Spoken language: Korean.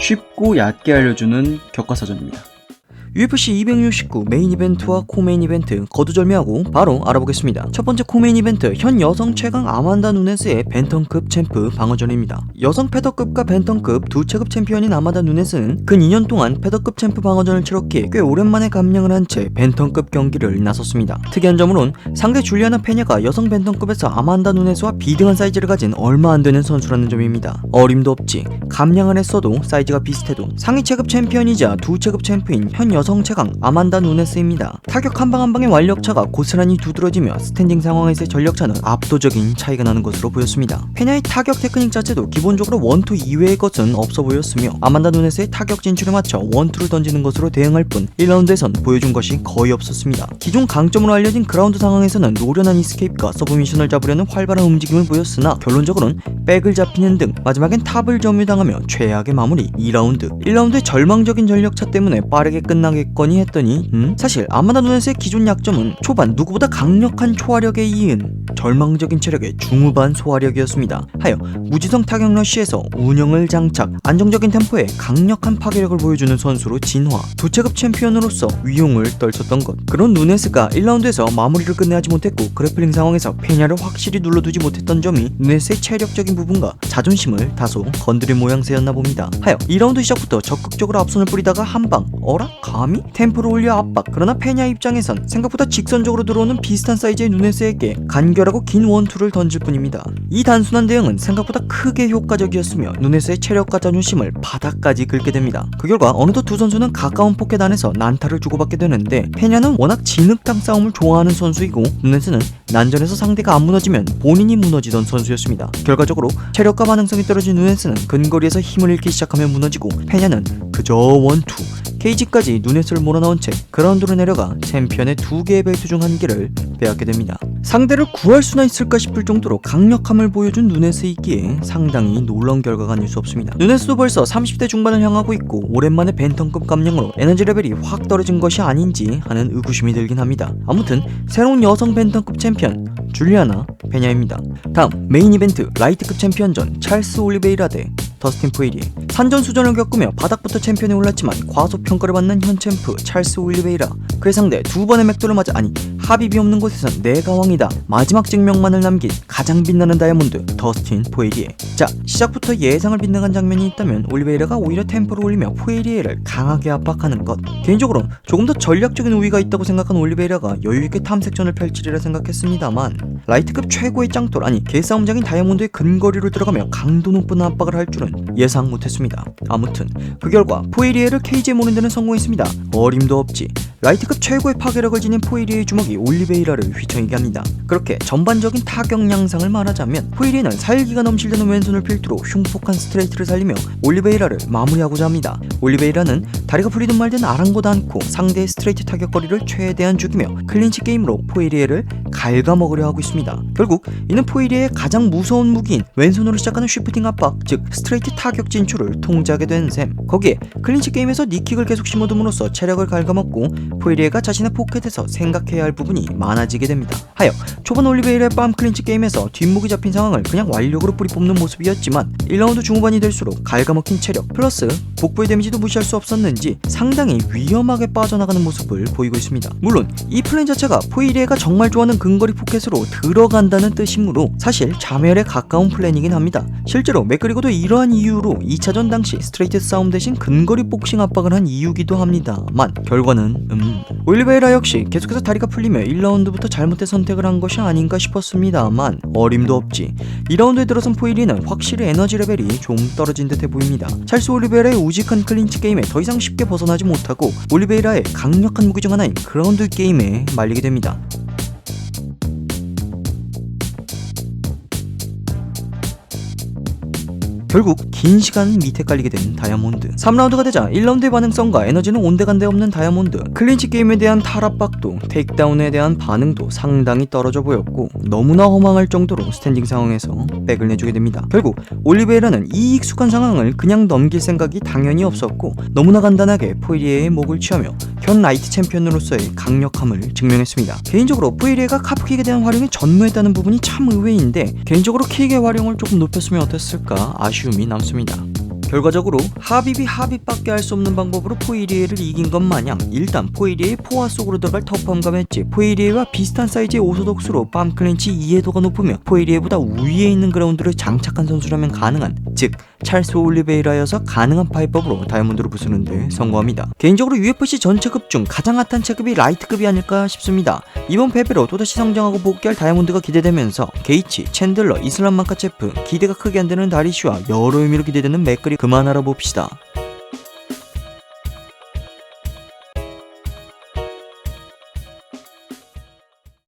쉽고 얕게 알려주는 교과서전입니다. UFC 269 메인 이벤트와 코메인 이벤트 거두절미하고 바로 알아보겠습니다. 첫 번째 코메인 이벤트, 현 여성 최강 아만다 누네스의 벤턴급 챔프 방어전입니다. 여성 패더급과 벤턴급 두 체급 챔피언인 아만다 누네스는 근 2년 동안 패더급 챔프 방어전을 치렀기에 꽤 오랜만에 감량을 한 채 벤턴급 경기를 나섰습니다. 특이한 점으론 상대 줄리아나 페냐가 여성 벤턴급에서 아만다 누네스와 비등한 사이즈를 가진 얼마 안 되는 선수라는 점입니다. 어림도 없지, 감량을 했어도 사이즈가 비슷해도 상위 체급 챔피언이자 두 체급 챔프인 현 여성 최강 아만다 누네스입니다. 타격 한 방 한 방의 완력차가 고스란히 두드러지며 스탠딩 상황에서의 전력차는 압도적인 차이가 나는 것으로 보였습니다. 페냐의 타격 테크닉 자체도 기본적으로 원투 이외의 것은 없어 보였으며 아만다 누네스의 타격 진출에 맞춰 원투를 던지는 것으로 대응할 뿐 1라운드에선 보여준 것이 거의 없었습니다. 기존 강점으로 알려진 그라운드 상황에서는 노련한 이스케이프가 서브미션을 잡으려는 활발한 움직임을 보였으나 결론적으로는 백을 잡히는 등 마지막엔 탑을 점유당하며 최악의 마무리 2라운드. 1라운드의 절망적인 전력차 때문에 빠르게 끝나겠거니 했더니 사실 아만다 누네스의 기존 약점은 초반 누구보다 강력한 초화력에 이은 절망적인 체력의 중후반 소화력이었습니다. 하여 무지성 타격 러쉬에서 운영을 장착, 안정적인 템포에 강력한 파괴력을 보여주는 선수로 진화, 두 체급 챔피언으로서 위용을 떨쳤던 것. 그런 누네스가 1라운드에서 마무리를 끝내지 못했고 그래플링 상황에서 페냐를 확실히 눌러두지 못했던 점이 누네스의 체력적인 부분과 자존심을 다소 건드린 모양새였나 봅니다. 하여 2라운드 시작부터 적극적으로 앞손을 뿌리다가 한방 어라? 감히? 템포를 올려 압박. 그러나 페냐 입장에선 생각보다 직선적으로 들어오는 비슷한 사이즈의 누네스에게 간결하고 긴 원투를 던질 뿐입니다. 이 단순한 대응은 생각보다 크게 효과적이었으며 누네스의 체력과 자존심을 바닥까지 긁게 됩니다. 그 결과 어느덧 두 선수는 가까운 포켓 안에서 난타를 주고받게 되는데 페냐는 워낙 진흙탕 싸움을 좋아하는 선수이고 누네스는 난전에서 상대가 안 무너지면 본인이 무너지던 선수였습니다. 결과적으로 체력과 반응성이 떨어진 누네스는 근거리에서 힘을 잃기 시작하며 무너지고 페냐는 그저 원투, 케이지까지 누네스를 몰아넣은 채 그라운드로 내려가 챔피언의 2개의 벨트 중 1개를 빼앗게 됩니다. 상대를 구할 수나 있을까 싶을 정도로 강력함을 보여준 누네스이기에 상당히 놀라운 결과가 아닐 수 없습니다. 누네스도 벌써 30대 중반을 향하고 있고 오랜만에 벤턴급 감량으로 에너지 레벨이 확 떨어진 것이 아닌지 하는 의구심이 들긴 합니다. 아무튼 새로운 여성 벤턴급 챔피언 줄리아나 페냐입니다. 다음 메인 이벤트 라이트급 챔피언전 찰스 올리베이라 대 더스틴 포이리에. 산전수전을 겪으며 바닥부터 챔피언에 올랐지만 과소평가를 받는 현 챔프 찰스 올리베이라. 그의 상대 두 번의 맥도를 맞아 합의비 없는 곳에선 내가 왕이다 마지막 증명만을 남긴 가장 빛나는 다이아몬드 더스틴 포이리에. 자, 시작부터 예상을 빗나간 장면이 있다면 올리베이라가 오히려 템포를 올리며 포이리에를 강하게 압박하는 것. 개인적으로 조금 더 전략적인 우위가 있다고 생각한 올리베이라가 여유있게 탐색전을 펼치리라 생각했습니다만 라이트급 최고의 짱돌 개싸움장인 다이아몬드의 근거리로 들어가며 강도 높은 압박을 할 줄은 예상 못했습니다. 아무튼 그 결과 포이리에를 케이지에 모는 데는 성공했습니다. 어림도 없지, 라이트급 최고의 파괴력을 지닌 포이리에의 주먹이 올리베이라를 휘청이게 합니다. 그렇게 전반적인 타격 양상을 말하자면 포이리에는 살기가 넘실대는 왼손을 필두로 흉폭한 스트레이트를 살리며 올리베이라를 마무리하고자 합니다. 올리베이라는 다리가 풀리든 말든 아랑곳 않고 상대의 스트레이트 타격거리를 최대한 죽이며 클린치 게임으로 포이리에를 갉아먹으려 하고 있습니다. 결국 이는 포이리에의 가장 무서운 무기인 왼손으로 시작하는 쉬프팅 압박, 즉 스트레이트 타격 진출을 통제하게 된 셈. 거기에 클린치 게임에서 니킥을 계속 심어둠으로써 체력을 갉아먹고 포이리에가 자신의 포켓에서 생각해야 할 부분이 많아지게 됩니다. 하여 초반 올리베이라의 빰 클린치 게임에서 뒷목이 잡힌 상황을 그냥 완력으로 뿌리 뽑는 모습이었지만 1라운드 중후반이 될수록 갉아먹힌 체력 플러스 복부의 데미지도 무시할 수 없었는지 상당히 위험하게 빠져나가는 모습을 보이고 있습니다. 물론 이 플랜 자체가 포이리에가 정말 좋아하는 근거리 포켓으로 들어간다는 뜻이므로 사실 자멸에 가까운 플랜이긴 합니다. 실제로 맥그리거도 이러한 이유로 2차전 당시 스트레이트 싸움 대신 근거리 복싱 압박을 한 이유기도 합니다만 결과는 올리베이라 역시 계속해서 다리가 풀리며 1라운드부터 잘못된 선택을 한 것이 아닌가 싶었습니다만 어림도 없지, 2라운드에 들어선 포이리는 확실히 에너지 레벨이 좀 떨어진 듯해 보입니다. 찰스 올리베이라의 우직한 클린치 게임에 더 이상 쉽게 벗어나지 못하고 올리베이라의 강력한 무기 중 하나인 그라운드 게임에 말리게 됩니다. 결국 긴 시간 밑에 깔리게 된 다이아몬드. 3라운드가 되자 1라운드의 반응성과 에너지는 온데간데 없는 다이아몬드. 클린치 게임에 대한 탈압박도 테이크다운에 대한 반응도 상당히 떨어져 보였고 너무나 허망할 정도로 스탠딩 상황에서 백을 내주게 됩니다. 결국 올리베이라는 이 익숙한 상황을 그냥 넘길 생각이 당연히 없었고 너무나 간단하게 포이리에의 목을 취하며 현 라이트 챔피언으로서의 강력함을 증명했습니다. 개인적으로 포이리에가 카프킥에 대한 활용이 전무했다는 부분이 참 의외인데 개인적으로 킥의 활용을 조금 높였으면 어땠을까 아쉬움이 남습니다. 결과적으로 하빕이 하빕밖에 할 수 없는 방법으로 포이리에를 이긴 것 마냥 일단 포이리에의 포화 속으로 들어갈 터프함과 맷지 포이리에와 비슷한 사이즈의 오소독스로 팜 클린치 이해도가 높으며 포이리에보다 우위에 있는 그라운드를 장착한 선수라면 가능한, 즉 찰스 올리베이라여서 가능한 파이법으로 다이아몬드로 부수는 데 성공합니다. 개인적으로 UFC 전체급 중 가장 핫한 체급이 라이트급이 아닐까 싶습니다. 이번 패배로 또다시 성장하고 복귀할 다이아몬드가 기대되면서 게이치, 챈들러, 이슬람 마카체프, 기대가 크게 안되는 다리슈와 여러 의미로 기대되는 맥거리 그만 알아봅시다.